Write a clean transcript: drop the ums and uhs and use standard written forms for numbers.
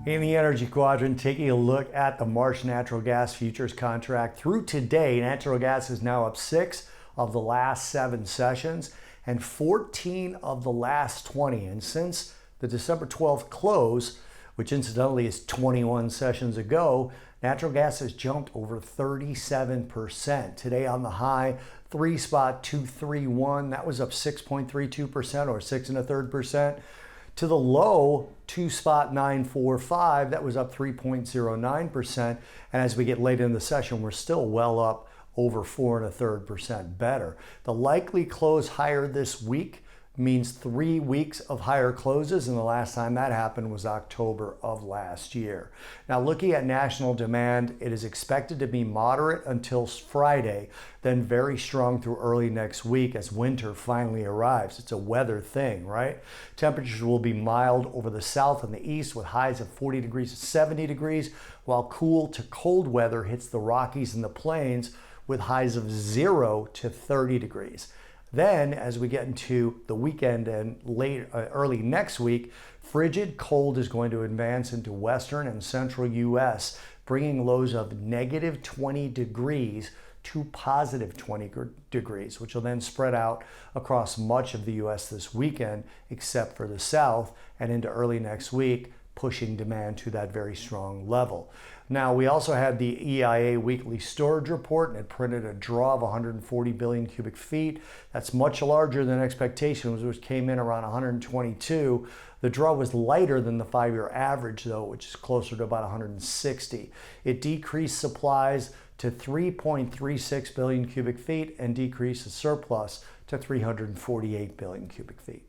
In the energy quadrant, taking a look at the March natural gas futures contract. Through today, natural gas is now up 6 of the last 7 sessions and 14 of the last 20. And since the December 12th close, which incidentally is 21 sessions ago, natural gas has jumped over 37%. Today on the high, 3.231, that was up 6.32% or 6.33%. To the low, 2.945, that was up 3.09%. And as we get late in the session, we're still well up over 4.33% better. The likely close higher this week means 3 weeks of higher closes, and the last time that happened was October of last year. Now, looking at national demand, it is expected to be moderate until Friday, then very strong through early next week as winter finally arrives. It's a weather thing, right? Temperatures will be mild over the south and the east with highs of 40 degrees to 70 degrees, while cool to cold weather hits the Rockies and the plains with highs of 0 to 30 degrees. Then, as we get into the weekend and early next week, frigid cold is going to advance into western and central U.S., bringing lows of negative 20 degrees to positive 20 degrees, which will then spread out across much of the U.S. this weekend, except for the south, and into early next week, pushing demand to that very strong level. Now, we also had the EIA weekly storage report, and it printed a draw of 140 billion cubic feet. That's much larger than expectations, which came in around 122. The draw was lighter than the 5-year average, though, which is closer to about 160. It decreased supplies to 3.36 billion cubic feet and decreased the surplus to 348 billion cubic feet.